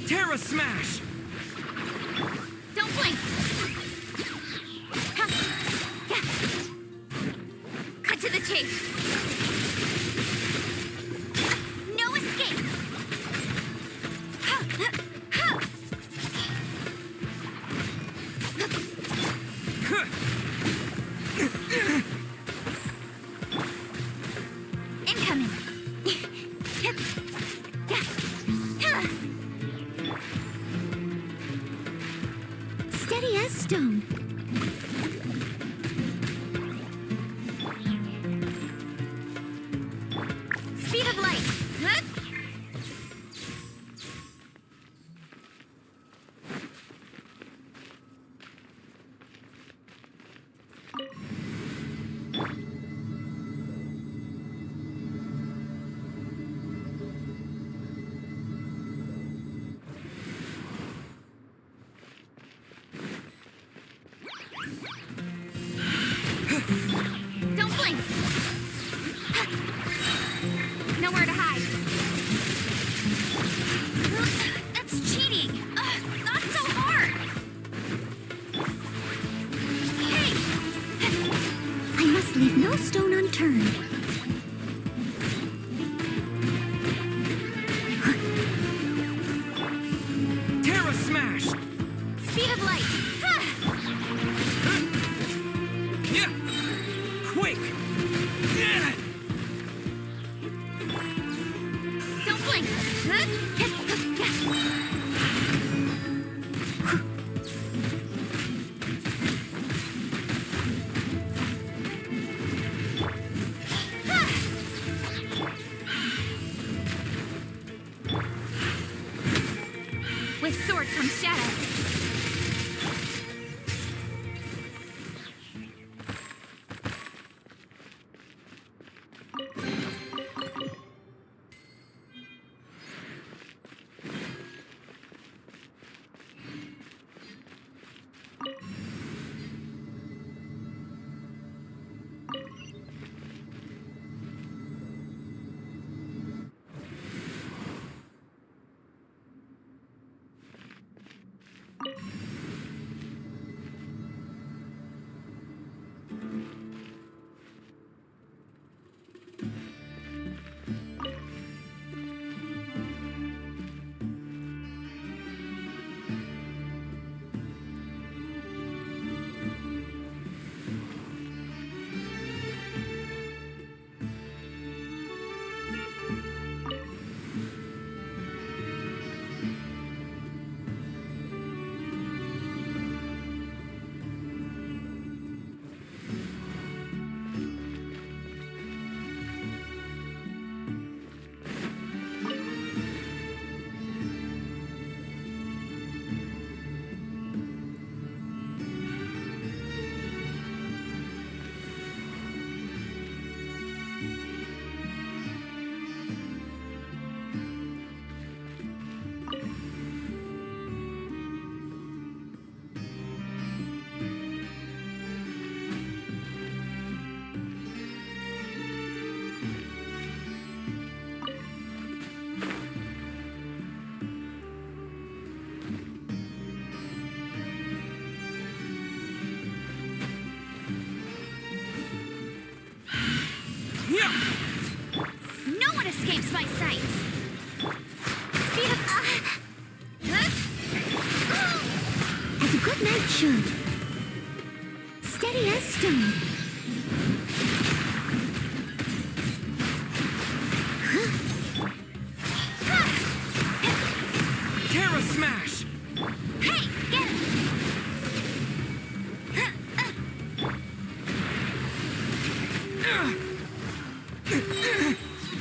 Terra Smash! Don't blink! Cut to the chase! No escape! Incoming! Steady as stone. Speed of light. Huh? Don't blink! Nowhere to hide. That's cheating! Not so hard! Hey! I must leave no stone unturned. Terra Smash! Speed of light! Yeah! Quick! Yeah! Don't blink! With sword comes shadow. No one escapes my sights. Speed of... As a good knight should. Steady as stone. Terra Smash! Hey, get him!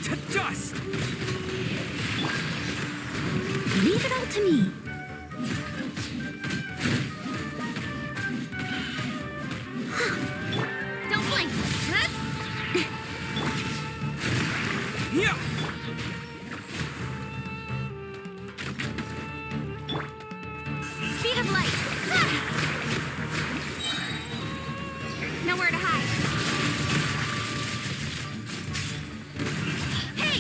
To dust! Leave it all to me. Don't blink. Yeah! Speed of light. Nowhere to hide. Hey!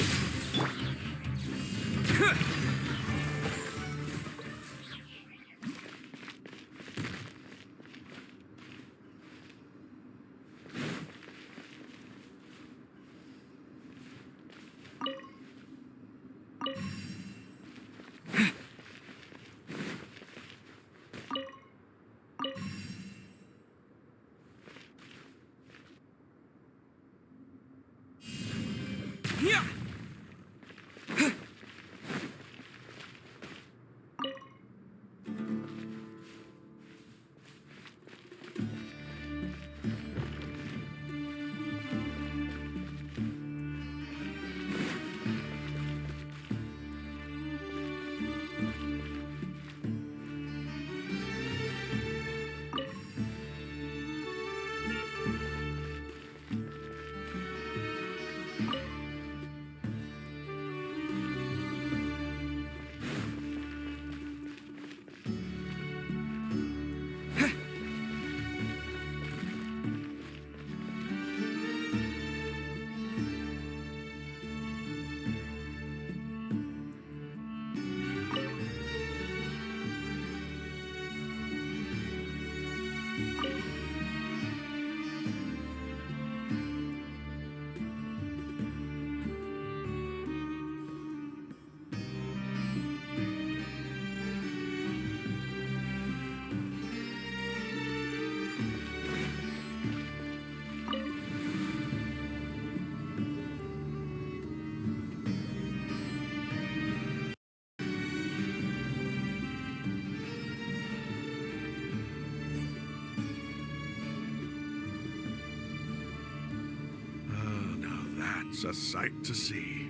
That's a sight to see.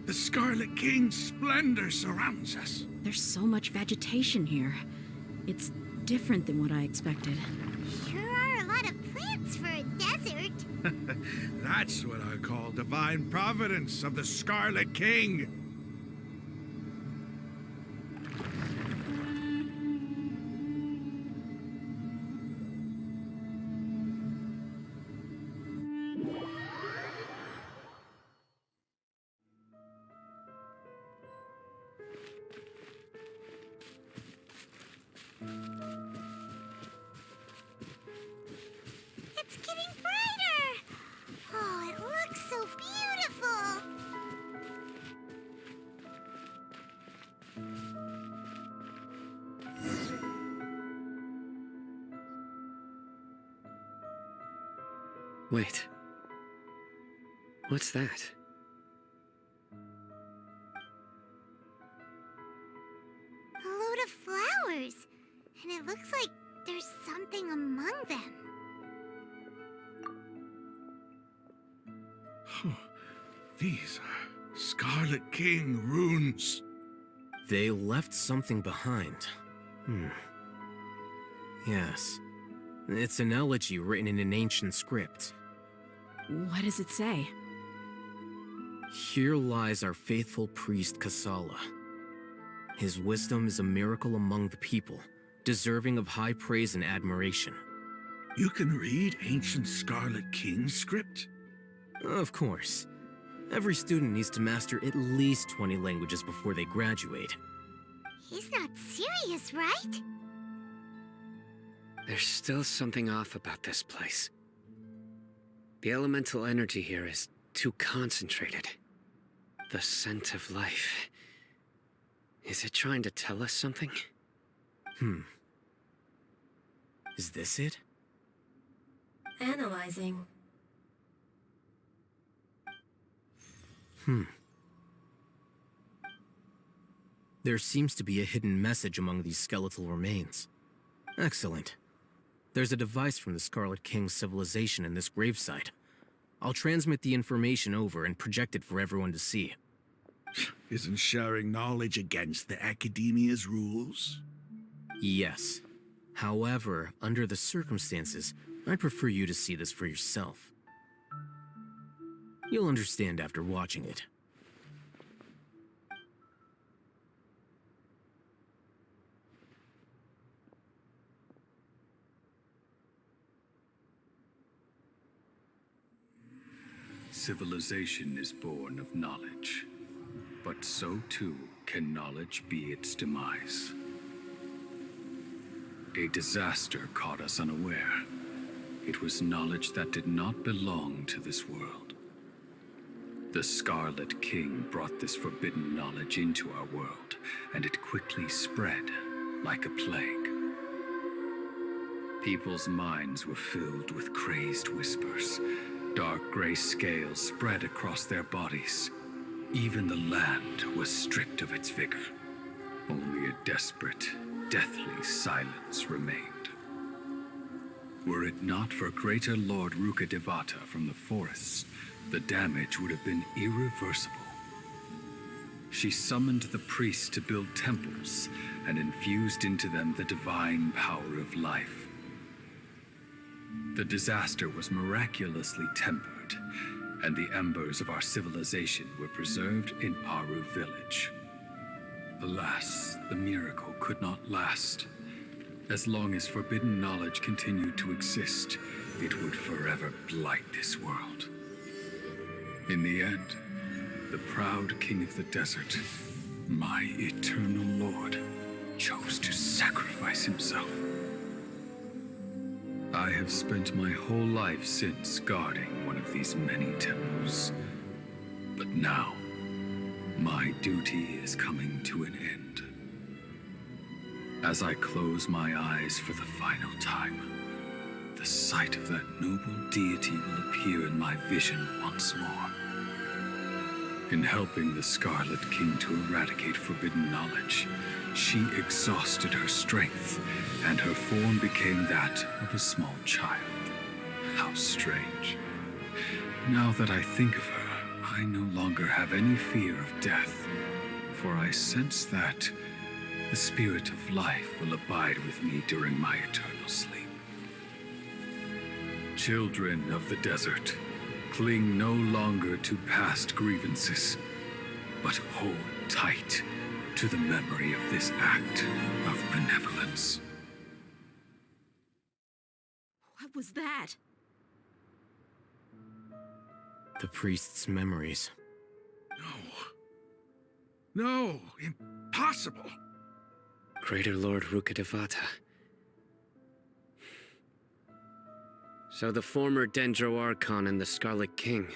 The Scarlet King's splendor surrounds us. There's so much vegetation here. It's different than what I expected. Sure are a lot of plants for a desert. That's what I call divine providence of the Scarlet King. It's getting brighter! Oh, it looks so beautiful! Wait. What's that? A load of flowers. And it looks like there's something among them. These are Scarlet King runes. They left something behind. Yes. It's an elegy written in an ancient script. What does it say? Here lies our faithful priest Kasala. His wisdom is a miracle among the people, deserving of high praise and admiration. You can read ancient Scarlet King script? Of course. Every student needs to master at least 20 languages before they graduate. He's not serious, right? There's still something off about this place. The elemental energy here is too concentrated. The scent of life. Is it trying to tell us something? Is this it? Analyzing. There seems to be a hidden message among these skeletal remains. Excellent. There's a device from the Scarlet King's civilization in this gravesite. I'll transmit the information over and project it for everyone to see. Isn't sharing knowledge against the Academia's rules? Yes. However, under the circumstances, I'd prefer you to see this for yourself. You'll understand after watching it. Civilization is born of knowledge, but so too can knowledge be its demise. A disaster caught us unaware. It was knowledge that did not belong to this world. The Scarlet King brought this forbidden knowledge into our world, and it quickly spread like a plague. People's minds were filled with crazed whispers. Dark gray scales spread across their bodies. Even the land was stripped of its vigor. Only a desperate, deathly silence remained. Were it not for Greater Lord Rukkhadevata from the forests, the damage would have been irreversible. She summoned the priests to build temples and infused into them the divine power of life. The disaster was miraculously tempered, and the embers of our civilization were preserved in Aru village. Alas, the miracle could not last. As long as forbidden knowledge continued to exist, it would forever blight this world. In the end, the proud king of the desert, my eternal lord, chose to sacrifice himself. I have spent my whole life since guarding one of these many temples. But now, my duty is coming to an end. As I close my eyes for the final time, the sight of that noble deity will appear in my vision once more. In helping the Scarlet King to eradicate forbidden knowledge, she exhausted her strength, and her form became that of a small child. How strange. Now that I think of her, I no longer have any fear of death, for I sense that the spirit of life will abide with me during my eternal sleep. Children of the desert, cling no longer to past grievances, but hold tight to the memory of this act of benevolence. What was that? The priest's memories. No, impossible. Greater Lord Rukkhadevata. So the former Dendro Archon and the Scarlet King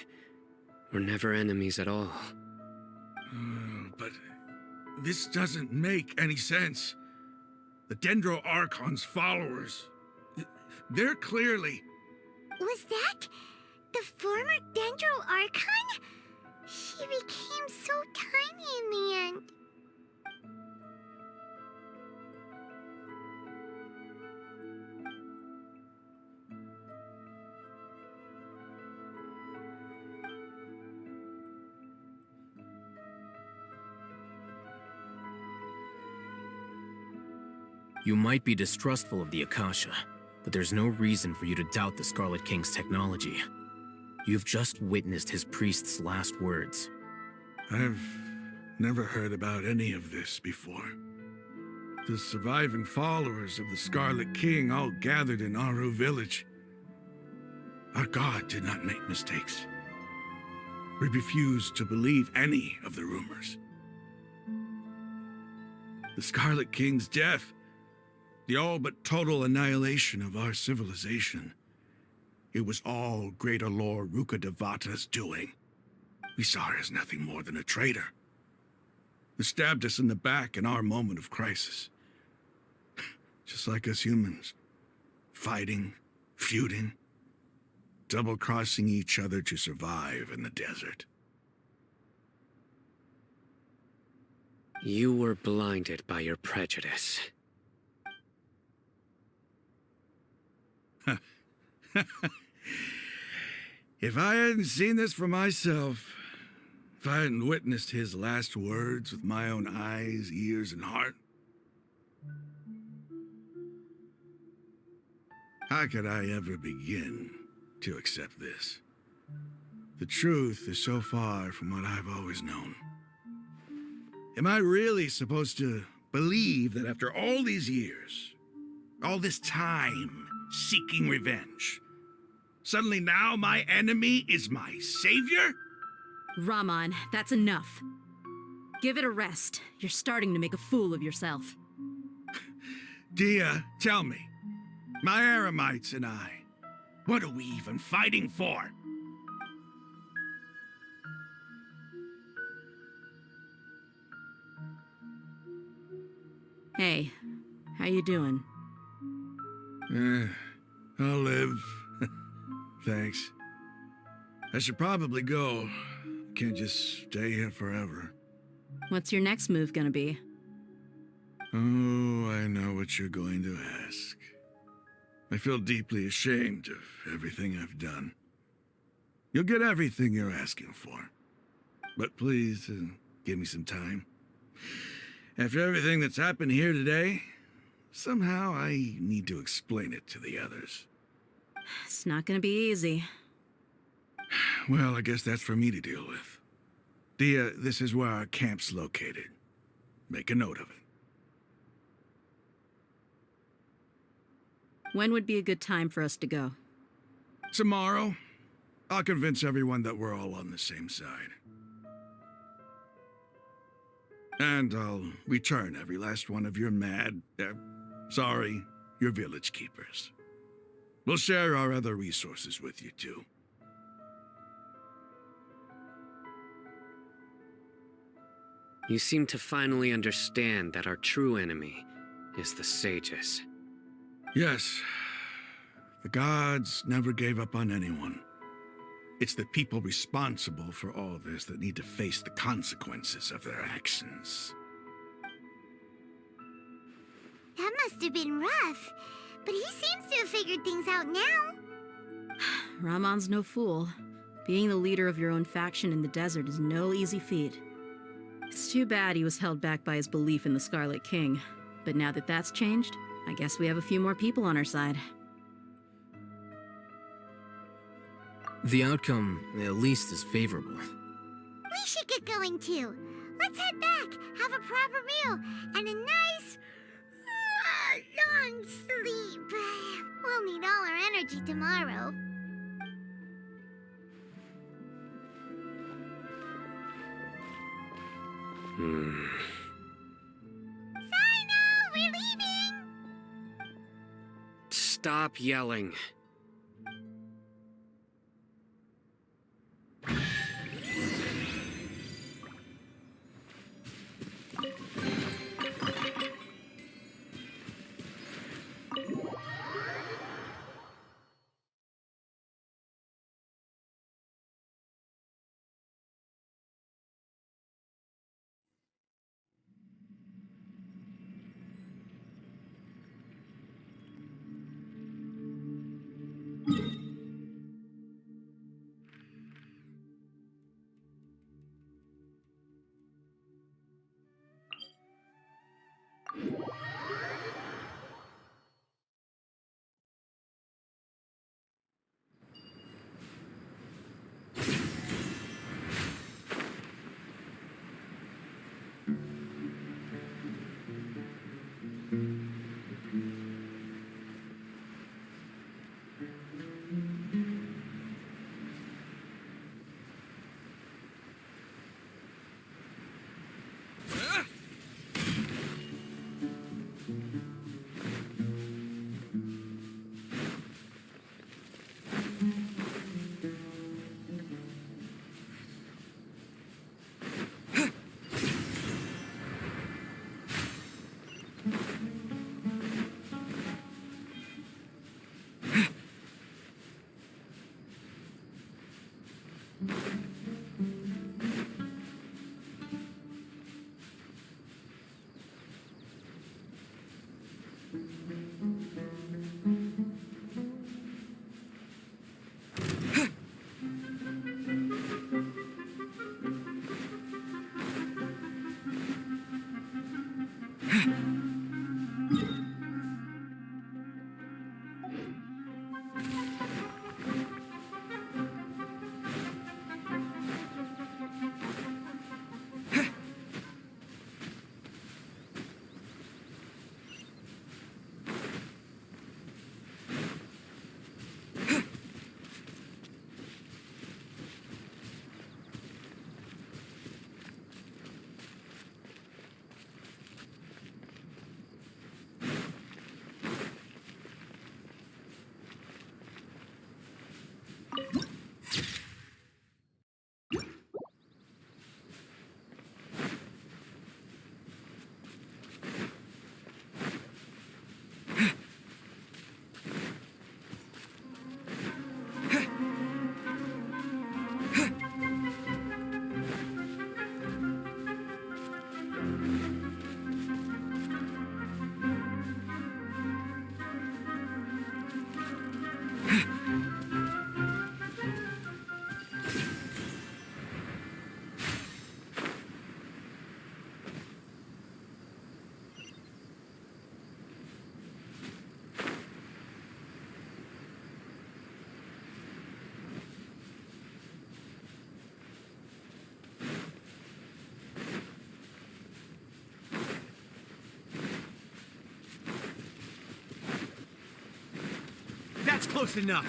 were never enemies at all. But this doesn't make any sense. The Dendro Archon's followers, they're clearly... Was that the former Dendro Archon? She became so tiny in the end. You might be distrustful of the Akasha, but there's no reason for you to doubt the Scarlet King's technology. You've just witnessed his priest's last words. I've never heard about any of this before. The surviving followers of the Scarlet King all gathered in Aru village. Our god did not make mistakes. We refused to believe any of the rumors. The Scarlet King's death, the all but total annihilation of our civilization, it was all Greater Lord Rukkhadevata's doing. We saw her as nothing more than a traitor, who stabbed us in the back in our moment of crisis. Just like us humans, fighting, feuding, double-crossing each other to survive in the desert. You were blinded by your prejudice. If I hadn't seen this for myself, if I hadn't witnessed his last words with my own eyes, ears, and heart, how could I ever begin to accept this? The truth is so far from what I've always known. Am I really supposed to believe that after all these years, all this time seeking revenge, suddenly now my enemy is my savior? Raman, that's enough. Give it a rest. You're starting to make a fool of yourself. Dia, tell me, my Eremites and I, what are we even fighting for? Hey, how you doing? I'll live. Thanks. I should probably go. Can't just stay here forever. What's your next move gonna be? Oh, I know what you're going to ask. I feel deeply ashamed of everything I've done. You'll get everything you're asking for. But please, give me some time. After everything that's happened here today, somehow I need to explain it to the others. It's not gonna be easy. Well, I guess that's for me to deal with. Dia, this is where our camp's located. Make a note of it. When would be a good time for us to go? Tomorrow, I'll convince everyone that we're all on the same side. And I'll return every last one of your your village keepers. We'll share our other resources with you too. You seem to finally understand that our true enemy is the sages. Yes, the gods never gave up on anyone. It's the people responsible for all this that need to face the consequences of their actions. That must have been rough, but he seems to have figured things out now. Ramon's no fool. Being the leader of your own faction in the desert is no easy feat. It's too bad he was held back by his belief in the Scarlet King. But now that that's changed, I guess we have a few more people on our side. The outcome, at least, is favorable. We should get going too. Let's head back, have a proper meal, and a nice, long sleep. We'll need all our energy tomorrow. Sino, we're leaving! Stop yelling. That's close enough.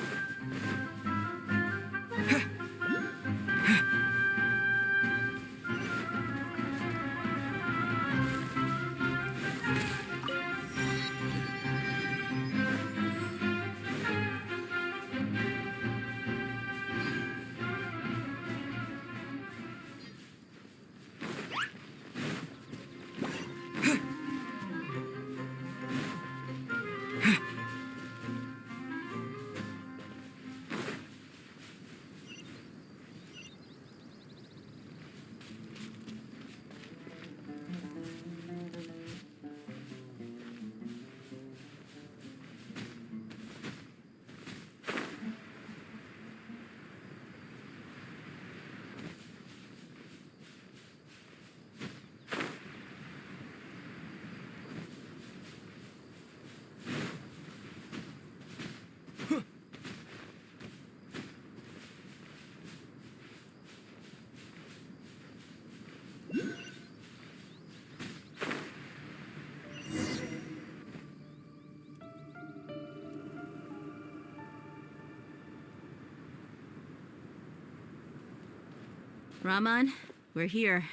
Rahman, we're here.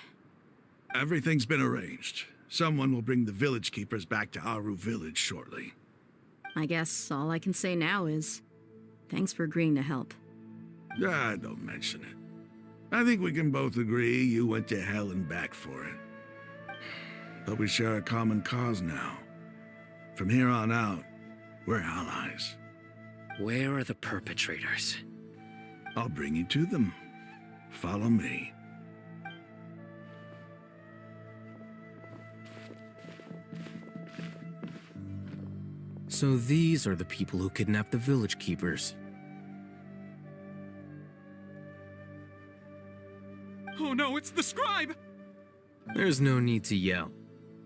Everything's been arranged. Someone will bring the village keepers back to Aru village shortly. I guess all I can say now is thanks for agreeing to help. Don't mention it. I think we can both agree you went to hell and back for it. But we share a common cause now. From here on out, we're allies. Where are the perpetrators? I'll bring you to them. Follow me. So these are the people who kidnapped the village keepers. Oh no, it's the scribe! There's no need to yell.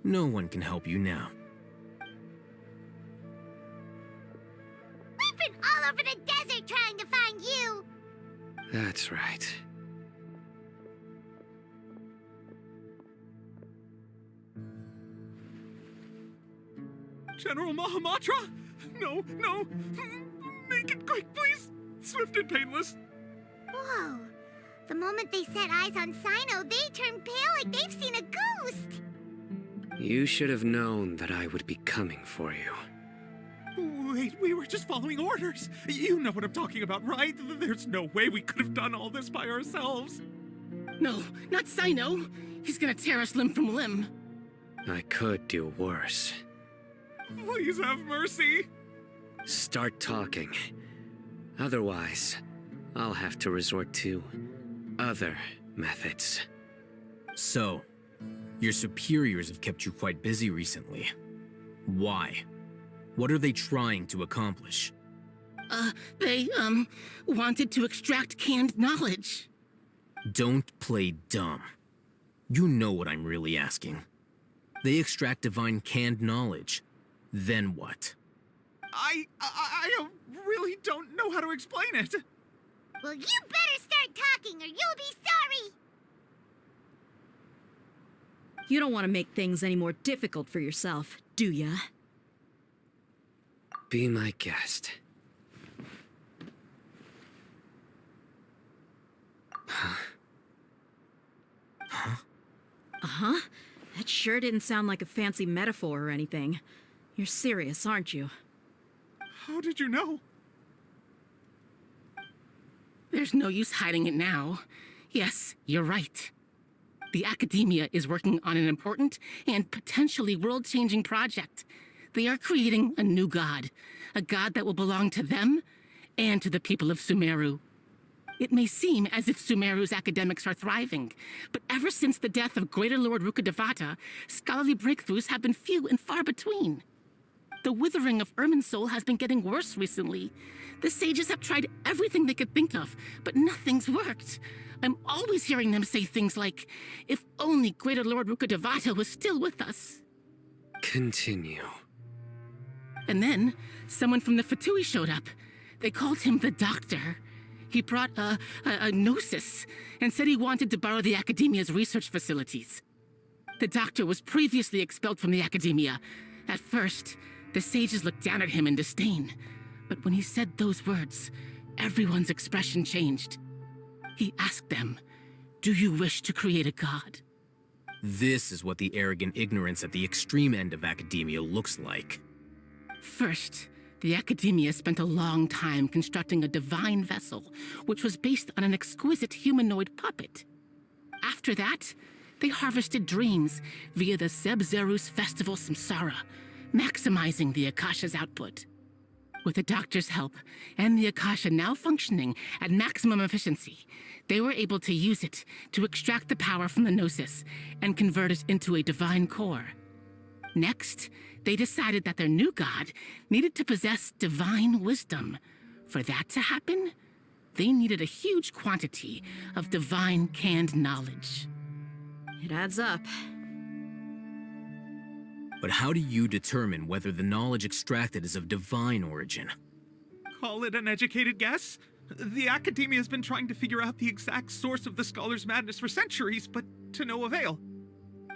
No one can help you now. We've been all over the desert trying to find you. That's right. General Mahamatra? No, no! Make it quick, please! Swift and painless! Whoa. The moment they set eyes on Sino, they turn pale like they've seen a ghost. You should have known that I would be coming for you. Wait, we were just following orders. You know what I'm talking about, right? There's no way we could have done all this by ourselves. No, not Sino. He's gonna tear us limb from limb. I could do worse. Please have mercy. Start talking. Otherwise, I'll have to resort to other methods. So, your superiors have kept you quite busy recently. Why? What are they trying to accomplish? They wanted to extract canned knowledge. Don't play dumb. You know what I'm really asking. They extract divine canned knowledge. Then what? I really don't know how to explain it. Well, you better start talking or you'll be sorry. You don't want to make things any more difficult for yourself, do ya? Be my guest. Uh-huh. That sure didn't sound like a fancy metaphor or anything. You're serious, aren't you? How did you know? There's no use hiding it now. Yes, you're right. The Academia is working on an important and potentially world-changing project. They are creating a new god. A god that will belong to them and to the people of Sumeru. It may seem as if Sumeru's academics are thriving, but ever since the death of Greater Lord Rukkhadevata, scholarly breakthroughs have been few and far between. The withering of Irminsul has been getting worse recently. The sages have tried everything they could think of, but nothing's worked. I'm always hearing them say things like, if only Greater Lord Rukkhadevata was still with us. Continue. And then, someone from the Fatui showed up. They called him the Doctor. He brought a gnosis and said he wanted to borrow the Academia's research facilities. The Doctor was previously expelled from the Academia. At first, the sages looked down at him in disdain. But when he said those words, everyone's expression changed. He asked them, "Do you wish to create a god?" This is what the arrogant ignorance at the extreme end of academia looks like. First, the Academia spent a long time constructing a divine vessel, which was based on an exquisite humanoid puppet. After that, they harvested dreams via the Zeb-Zerus Festival Samsara, maximizing the Akasha's output. With the Doctor's help, and the Akasha now functioning at maximum efficiency, they were able to use it to extract the power from the Gnosis and convert it into a divine core. Next, they decided that their new god needed to possess divine wisdom. For that to happen, they needed a huge quantity of divine canned knowledge. It adds up. But how do you determine whether the knowledge extracted is of divine origin? Call it an educated guess? The Academia has been trying to figure out the exact source of the Scholar's madness for centuries, but to no avail.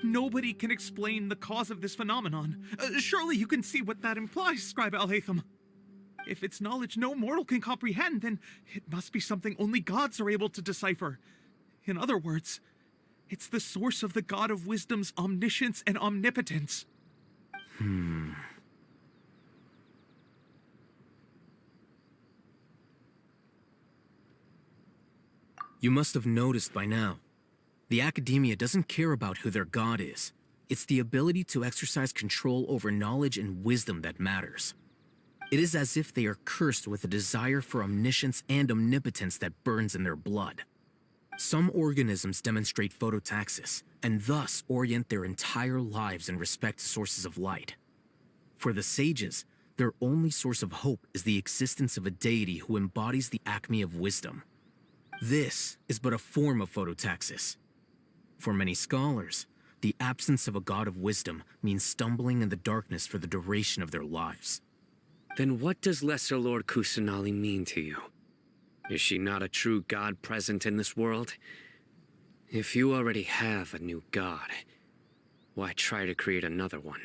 Nobody can explain the cause of this phenomenon. Surely you can see what that implies, Scribe Al-Haytham. If it's knowledge no mortal can comprehend, then it must be something only gods are able to decipher. In other words, it's the source of the God of Wisdom's omniscience and omnipotence. You must have noticed by now. The Academia doesn't care about who their god is. It's the ability to exercise control over knowledge and wisdom that matters. It is as if they are cursed with a desire for omniscience and omnipotence that burns in their blood. Some organisms demonstrate phototaxis, and thus orient their entire lives in respect to sources of light. For the sages, their only source of hope is the existence of a deity who embodies the acme of wisdom. This is but a form of phototaxis. For many scholars, the absence of a god of wisdom means stumbling in the darkness for the duration of their lives. Then what does Lesser Lord Kusanali mean to you? Is she not a true god present in this world? If you already have a new god, why try to create another one?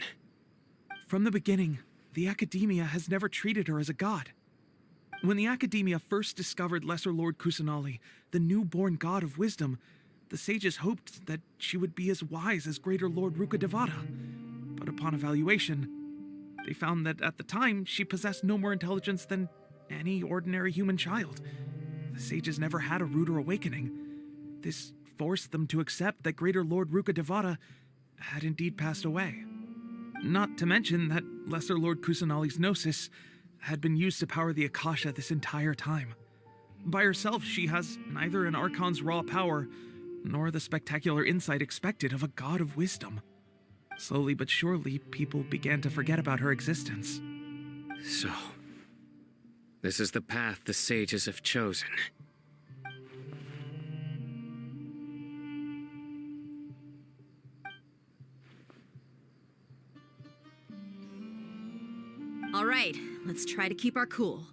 From the beginning, the Academia has never treated her as a god. When the Academia first discovered Lesser Lord Kusanali, the newborn god of wisdom, the sages hoped that she would be as wise as Greater Lord Rukkhadevata. But upon evaluation, they found that at the time she possessed no more intelligence than any ordinary human child. The sages never had a ruder awakening. This forced them to accept that Greater Lord Rukkhadevata had indeed passed away. Not to mention that Lesser Lord Kusanali's gnosis had been used to power the Akasha this entire time. By herself, she has neither an Archon's raw power, nor the spectacular insight expected of a god of wisdom. Slowly but surely, people began to forget about her existence. So, this is the path the sages have chosen. All right, let's try to keep our cool.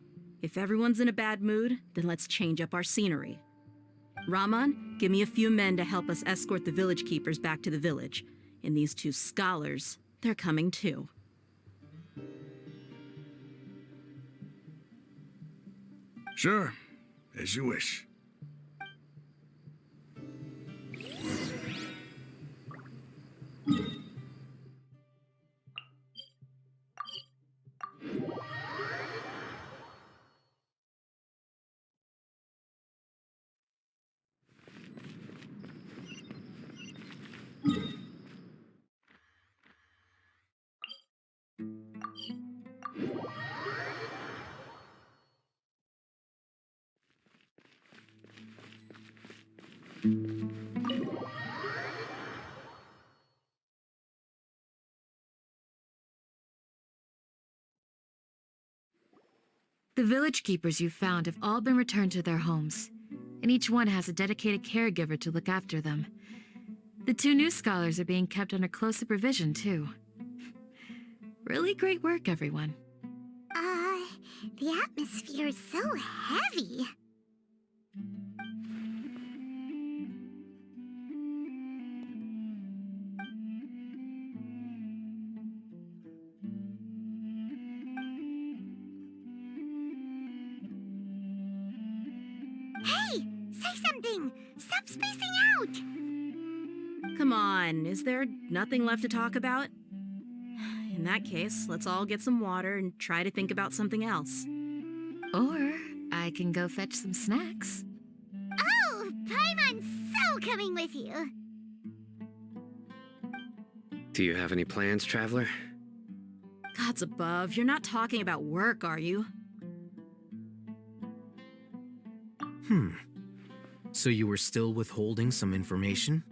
If everyone's in a bad mood, then let's change up our scenery. Rahman, give me a few men to help us escort the village keepers back to the village. And these two scholars, they're coming too. Sure, as you wish. The village keepers you found have all been returned to their homes, and each one has a dedicated caregiver to look after them. The two new scholars are being kept under close supervision, too. Really great work, everyone. The atmosphere is so heavy. Hey! Say something! Stop spacing out! Come on, is there nothing left to talk about? In that case, let's all get some water and try to think about something else. Or I can go fetch some snacks. Oh! Paimon's so coming with you! Do you have any plans, Traveler? Gods above, you're not talking about work, are you? So you were still withholding some information?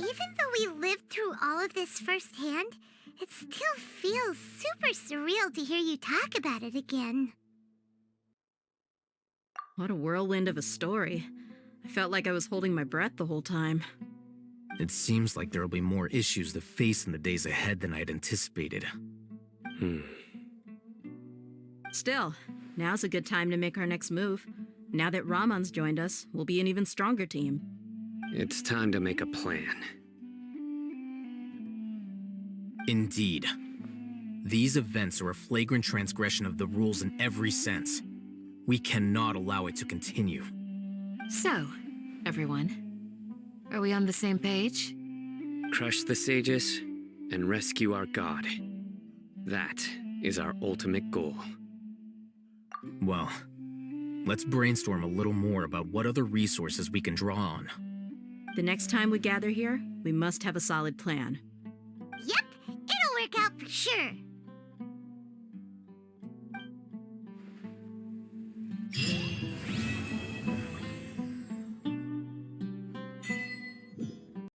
Even though we lived through all of this firsthand, it still feels super surreal to hear you talk about it again. What a whirlwind of a story. I felt like I was holding my breath the whole time. It seems like there will be more issues to face in the days ahead than I'd anticipated. Still, now's a good time to make our next move. Now that Ramon's joined us, we'll be an even stronger team. It's time to make a plan. Indeed. These events are a flagrant transgression of the rules in every sense. We cannot allow it to continue. So, everyone, are we on the same page? Crush the sages and rescue our god. That is our ultimate goal. Well, let's brainstorm a little more about what other resources we can draw on. The next time we gather here, we must have a solid plan. Yep, it'll work out for sure.